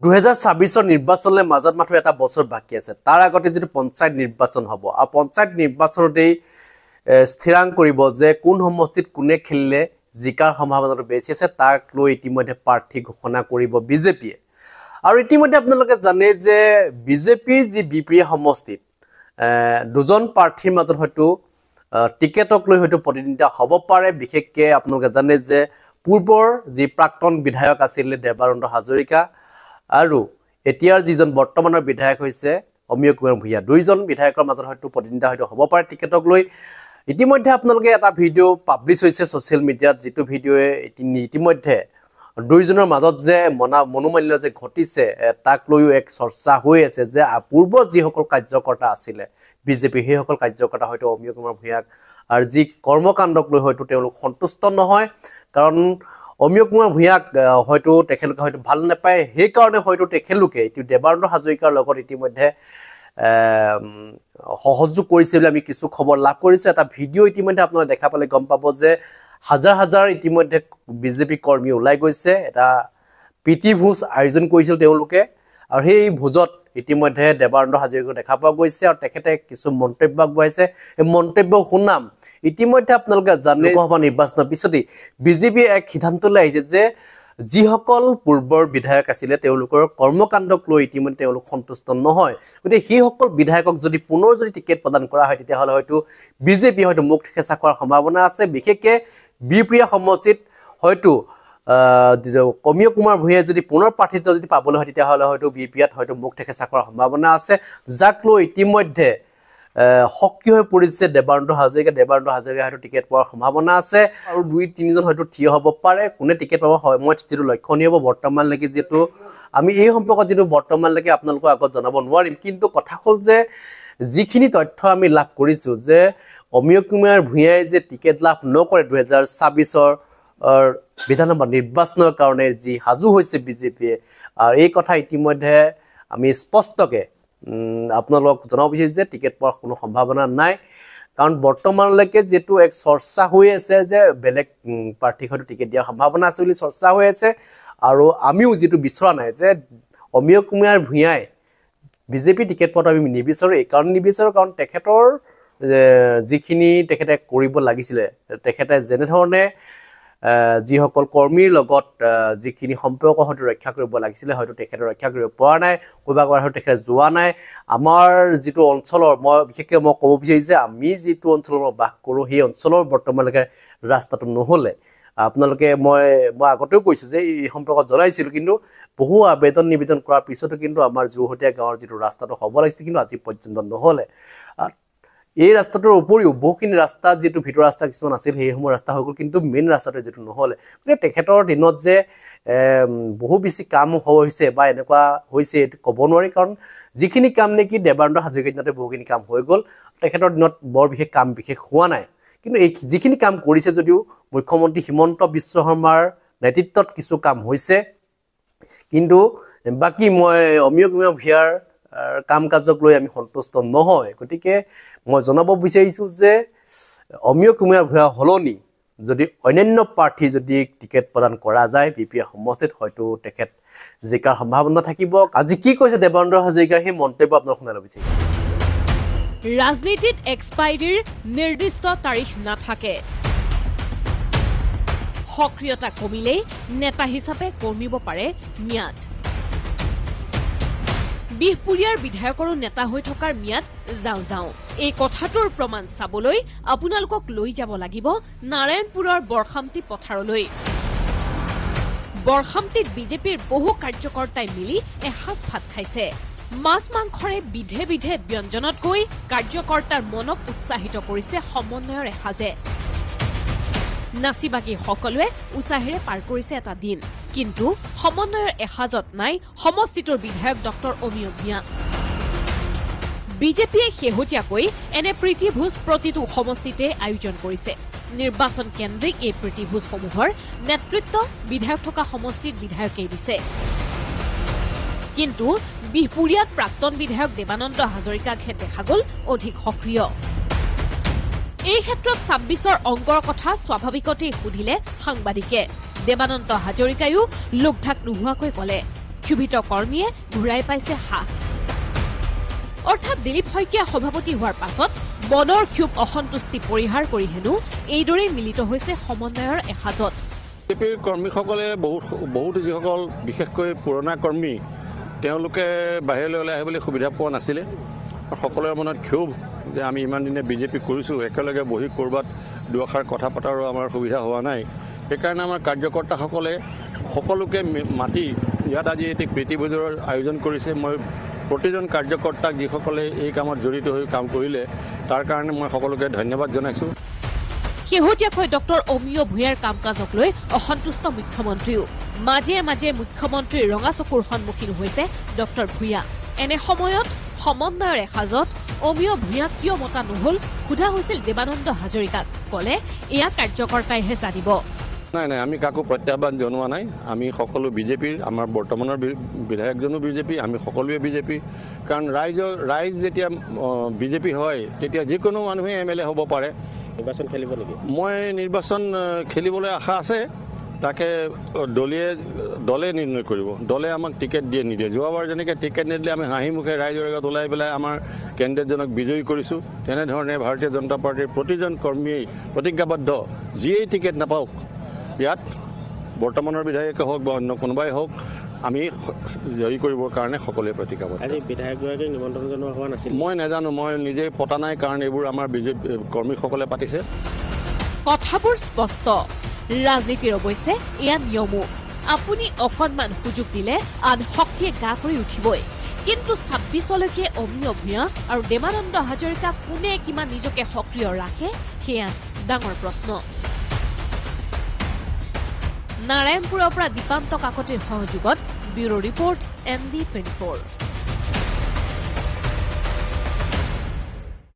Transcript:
2026 নিৰ্বাচনলৈ মাজত মাত্ৰ এটা বছৰ বাকি আছে তাৰ আগতে যদি পঞ্চায়ত নিৰ্বাচন হ'ব আৰু পঞ্চায়ত নিৰ্বাচনতেই স্থিৰাং কৰিব যে কোন সমষ্টিত কোনে খেলিলে জিকাৰ সম্ভাৱনাটো বেছি আছে তাক লৈ ইতিমধ্যে প্ৰাৰ্থী ঘোষণা কৰিব বিজেপিয়ে আৰু ইতিমধ্যে আপোনালোকে জানে যে বিজেপিৰ যি বিপ্ৰিয়া সমষ্টিত দুজন প্ৰাৰ্থীৰ মাজত হয়তো টিকেটক লৈ হয়তো প্ৰতিদ্বন্দ্বিতা হ'ব পাৰে বিশেষকৈ আপোনালোকে জানে যে পূৰ্বৰ যি প্ৰাক্তন বিধায়ক আছিল দেৱানন্দ হাজৰিকা আৰু এতিয়াৰ যিজন বৰ্তমানৰ বিধায়ক হৈছে অমিয় কুমাৰ ভূঞা দুইজন বিধায়কৰ মাজত হয়তো প্ৰতিদ্বন্দ্বিতা হয়তো হ'ব পাৰে টিকেটক লৈ ইতিমধ্যে আপোনালোকে এটা ভিডিঅ' পাব্লিছ হৈছে ছ'চিয়েল মিডিয়াত যিটো ভিডিঅ'য়ে ইতিমধ্যে দুইজনৰ মাজত যে মনোমাল্য যে ঘটিছে তাক লৈও এক চৰ্চা হৈ আছে যে পূৰ্বৰ যিসকল কাৰ্যকৰ্তা আছিলে বিজেপি সেইসকল কাৰ্যকৰ্তা হয়তো অমিয় কুমাৰ ভূঞাক আৰু যি কৰ্মকাণ্ডক লৈ হয়তো তেওঁলোক সন্তুষ্ট নহয় কাৰণ অমিয় কুমাৰ ভূঞাক হয়তো তেখেতলোকে হয়তো ভাল নাপায় সেইকাৰণে হয়তো তেখেতলোকে দেৱানন্দ হাজৰিকাৰ লগত ইতিমধ্যে সহযোগ কৰিছে বুলি আমি কিছু খবৰ লাভ কৰিছোঁ এটা ভিডিঅ' ইতিমধ্যে আপোনালোকে দেখা পালে গম পাব যে হাজাৰ হাজাৰ ইতিমধ্যে বিজেপি কৰ্মী ওলাই গৈছে এটা প্ৰীতি ভোজ আয়োজন কৰিছিল তেওঁলোকে আৰু সেই ভোজত ইতিমধ্যে দেৱানন্দ হাজৰিকাক দেখা পোৱা গৈছে আৰু তেখেতে কিছু মন্তব্য আগবঢ়াইছে এই মন্তব্য শুনাম ইতিমধ্যে আপোনালোকে জানে লোকসভা নিৰ্বাচনৰ পিছতেই বিজেপি এক সিদ্ধান্তলৈ আহিছে যে যিসকল পূৰ্বৰ বিধায়ক আছিলে তেওঁলোকৰ কৰ্মকাণ্ডক লৈ ইতিমধ্যে তেওঁলোক সন্তুষ্ট নহয় গতিকে সেইসকল বিধায়কক যদি পুনৰ যদি টিকেট প্ৰদান কৰা হয় তেতিয়াহ'লে হয়তো বিজেপি হয়তো মুখ থেকেচা খোৱাৰ সম্ভাৱনা আছে বিশেষকৈ বিপ্ৰিয়া সমষ্টিত হয়তো অমিয় কুমাৰ ভূঞাই যদি পুনৰ প্ৰাৰ্থিত্ব যদি পাবলৈ হয় তেতিয়াহ'লে হয়তো বিপিয়াত হয়তো মুখ থেকেচা কৰাৰ সম্ভাৱনা আছে যাক লৈ ইতিমধ্যে সক্ৰিয় হৈ পৰিছে দেৱানন্দ হাজৰিকা হয়তো টিকেট পোৱাৰ সম্ভাৱনা আছে আৰু 2-3জন হয়তো থিয় হ'ব পাৰে কোনে টিকেট পাব হয় মই যিটো লক্ষণীয় হ'ব বৰ্তমানলৈকে যিটো আমি এই সম্পৰ্কত যিটো বৰ্তমানলৈকে আপোনালোকৰ আগত জনাব নোৱাৰিম কিন্তু কথা হ'ল যে যিখিনি তথ্য আমি লাভ কৰিছোঁ যে অমিয় কুমাৰ ভূঞাই যে টিকেট লাভ নকৰে 2026 বিধানসভা নিৰ্বাচনৰ কাৰণে যি সাজু হৈছে বিজেপিয়ে আৰু এই কথা ইতিমধ্যে আমি স্পষ্টকৈ আপোনালোকক জনাব বিচাৰিছোঁ যে টিকেট পোৱাৰ কোনো সম্ভাৱনা নাই কাৰণ বৰ্তমানলৈকে যিটো এক চৰ্চা হৈ আছে যে বেলেগ প্ৰাৰ্থীক হয়তো টিকেট দিয়াৰ সম্ভাৱনা আছে বুলি চৰ্চা হৈ আছে আৰু আমিও যিটো বিচৰা নাই যে অমিয় কুমাৰ ভূঞাই বিজেপি টিকেট পোৱাটো আমি নিবিচাৰোঁ এইকাৰণে নিবিচাৰোঁ কাৰণ তেখেতৰ যিখিনি তেখেতে কৰিব লাগিছিলে তেখেতে যেনেধৰণে যিসকল কৰ্মীৰ লগত যিখিনি সম্পৰ্ক হয়তো ৰক্ষা কৰিব লাগিছিলে হয়তো তেখেতে ৰক্ষা কৰিব পৰা নাই ক'ৰবাত হয়তো তেখেতে যোৱা নাই আমাৰ যিটো অঞ্চলৰ মই বিশেষকৈ মই ক'ব বিচাৰিছোঁ যে আমি যিটো অঞ্চলত বাস কৰোঁ সেই অঞ্চলৰ বৰ্তমানলৈকে ৰাস্তাটো নহ'লে আপোনালোকে মই আগতেও কৈছোঁ যে এই সম্পৰ্কত জনাইছিলোঁ কিন্তু বহু আবেদন নিবেদন কৰাৰ পিছতো কিন্তু আমাৰ যোৰহতীয়া গাঁৱৰ যিটো ৰাস্তাটো হ'ব লাগিছিল কিন্তু আজি পৰ্যন্ত নহ'লে এই ৰাস্তাটোৰ উপৰিও বহুখিনি ৰাস্তা যিটো ভিতৰ ৰাস্তা কিছুমান আছিল সেইসমূহ ৰাস্তা হৈ গ'ল কিন্তু মেইন ৰাস্তাটো যিটো নহ'লে গতিকে তেখেতৰ দিনত যে বহু বেছি কাম হৈছে বা এনেকুৱা হৈছে এইটো ক'ব নোৱাৰি কাৰণ যিখিনি কাম নেকি দেৱানন্দ হাজৰিকাৰ দিনতে বহুখিনি কাম হৈ গ'ল তেখেতৰ দিনত বৰ বিশেষ কাম বিশেষ হোৱা নাই কিন্তু এই যিখিনি কাম কৰিছে যদিও মুখ্যমন্ত্ৰী হিমন্ত বিশ্ব শৰ্মাৰ নেতৃত্বত কিছু কাম হৈছে কিন্তু বাকী মই অমিয় কুমাৰ ভূঞাৰ কাম কাজক লৈ আমি সন্তুষ্ট নহয় গতিকে মই জনাব বিচাৰিছোঁ যে অমিয় কুমাৰ ভূঞা সলনি যদি অন্যান্য প্ৰাৰ্থী যদি টিকেট প্ৰদান কৰা যায় বিপিএ সমষ্টিত হয়তো তেখেত জিকাৰ সম্ভাৱনা থাকিব আজি কি কৈছে দেৱানন্দ হাজৰিকাৰ সেই মন্তব্য আপোনাক শুনাব বিচাৰিছোঁ ৰাজনীতিত এক্সপাইৰীৰ নিৰ্দিষ্ট তাৰিখ নাথাকে সক্ৰিয়তা কমিলেই নেতা হিচাপে কৰ্মিব পাৰে ম্যাদ বিহপুৰীয়াৰ বিধায়কৰো নেতা হৈ থকাৰ ম্যাদ যাওঁ এই কথাটোৰ প্ৰমাণ চাবলৈ আপোনালোকক লৈ যাব লাগিব নাৰায়ণপুৰৰ বৰখামতি পথাৰলৈ বৰখামতিত বিজেপিৰ বহু কাৰ্যকৰ্তাই মিলি এসাঁজ ভাত খাইছে মাছ মাংসৰে বিধে বিধে ব্যঞ্জনত গৈ কাৰ্যকৰ্তাৰ মনক উৎসাহিত কৰিছে সমন্বয়ৰ এসাঁজে নাচি বাগি সকলোৱে উৎসাহেৰে পাৰ কৰিছে এটা দিন কিন্তু সমন্বয়ৰ এসাঁজত নাই সমষ্টিটোৰ বিধায়ক ডক্টৰ অমিয় ভূঞা বিজেপিয়ে শেহতীয়াকৈ এনে প্ৰীতি ভোজ প্ৰতিটো সমষ্টিতে আয়োজন কৰিছে নিৰ্বাচন কেন্দ্ৰিক এই প্ৰীতি ভোজসমূহৰ নেতৃত্ব বিধায়ক থকা সমষ্টিত বিধায়কেই দিছে কিন্তু বিহপুৰীয়াত প্ৰাক্তন বিধায়ক দেৱানন্দ হাজৰিকাকহে দেখা গ'ল অধিক সক্ৰিয় এই ক্ষেত্ৰত 26ৰ অংগৰ কথা স্বাভাৱিকতেই সুধিলে সাংবাদিকে দেৱানন্দ হাজৰিকায়ো লোকঢাক নোহোৱাকৈ ক'লে ক্ষোভিত কৰ্মীয়ে ঘূৰাই পাইছে হাত। অৰ্থাৎ দিলীপ শইকীয়া সভাপতি হোৱাৰ পাছত মনৰ ক্ষোভ অসন্তুষ্টি পৰিহাৰ কৰি হেনো এইদৰেই মিলিত হৈছে সমন্বয়ৰ এসাজত। বিজেপিৰ কৰ্মীসকলে বহুতো যিসকল বিশেষকৈ পুৰণা কৰ্মী তেওঁলোকে বাহিৰলৈ ওলাই আহিবলৈ সুবিধা পোৱা নাছিলে। সকলোৰে মনত ক্ষোভ যে আমি ইমান দিনে বিজেপি কৰিছোঁ, একেলগে বহি ক'ৰবাত দুআষাৰ কথা পতাৰো আমাৰ সুবিধা হোৱা নাই। সেইকাৰণে আমাৰ কাৰ্যকৰ্তাসকলে সকলোকে মাতি ইয়াত আজি এটি প্ৰীতিভোজৰ আয়োজন কৰিছে। মই প্ৰতিজন কাৰ্যকৰ্তাক যিসকলে এই কামত জড়িত হৈ কাম কৰিলে তাৰ কাৰণে মই সকলোকে ধন্যবাদ জনাইছোঁ। শেহতীয়াকৈ ডক্টৰ অমিয় ভূঞাৰ কাম কাজক লৈ অসন্তুষ্ট মুখ্যমন্ত্ৰীও। মাজে মাজে মুখ্যমন্ত্ৰীৰ ৰঙা চকুৰ সন্মুখীন হৈছে ডক্টৰ ভূঞা। এনে সময়ত সমন্বয়ৰ এসাজত অমিয় ভূঞাক কিয় মতা নহল সোধা হৈছিল দেৱানন্দ হাজৰিকাক। ক'লে এয়া কাৰ্যকৰ্তাইহে জানিব। নাই, আমি কাকো প্ৰত্যাহ্বান জনোৱা নাই। আমি সকলো বিজেপিৰ, আমাৰ বৰ্তমানৰ বিধায়কজনো বিজেপি, আমি সকলোৱে বিজেপি। কাৰণ ৰাইজ যেতিয়া বিজেপি হয় তেতিয়া যিকোনো মানুহে MLA হ'ব পাৰে। নিৰ্বাচন খেলিব নেকি? মই নিৰ্বাচন খেলিবলৈ আশা আছে। তাকে দলে নিৰ্ণয় কৰিব। দলে আমাক টিকেট দিয়ে নিদিয়ে। যোৱাবাৰ যেনেকৈ টিকেট নিদিলে আমি হাঁহি মুখে ৰাইজৰ আগত ওলাই পেলাই আমাৰ কেণ্ডিডেটজনক বিজয়ী কৰিছোঁ, তেনেধৰণে ভাৰতীয় জনতা পাৰ্টীৰ প্ৰতিজন কৰ্মীয়েই প্ৰতিজ্ঞাবদ্ধ যিয়েই টিকেট নাপাওক, ইয়াত বৰ্তমানৰ বিধায়কে হওক বা অন্য কোনোবাই হওক, আমি জয়ী কৰিবৰ কাৰণে সকলোৱে প্ৰতিজ্ঞাবদ্ধ। আজি বিধায়কগৰাকীক নিমন্ত্ৰণ জনোৱা হোৱা নাছিল? মই নাজানো, মই নিজে পতা নাই, কাৰণ এইবোৰ আমাৰ বিজেপি কৰ্মীসকলে পাতিছে। কথাবোৰ স্পষ্ট। ৰাজনীতিৰ অৱশ্যে এয়া নিয়মো। আপুনি অকণমান সুযোগ দিলে আন শক্তিয়ে গা কৰি উঠিবই। কিন্তু 26লৈকে অমিয় ভূঞা আৰু দেৱানন্দ হাজৰিকা কোনে কিমান নিজকে সক্ৰিয় ৰাখে সেয়া ডাঙৰ প্ৰশ্ন। নাৰায়ণপুৰৰ পৰা দীপান্ত কাকতিৰ সহযোগত ব্যুৰো ৰিপৰ্ট MD24।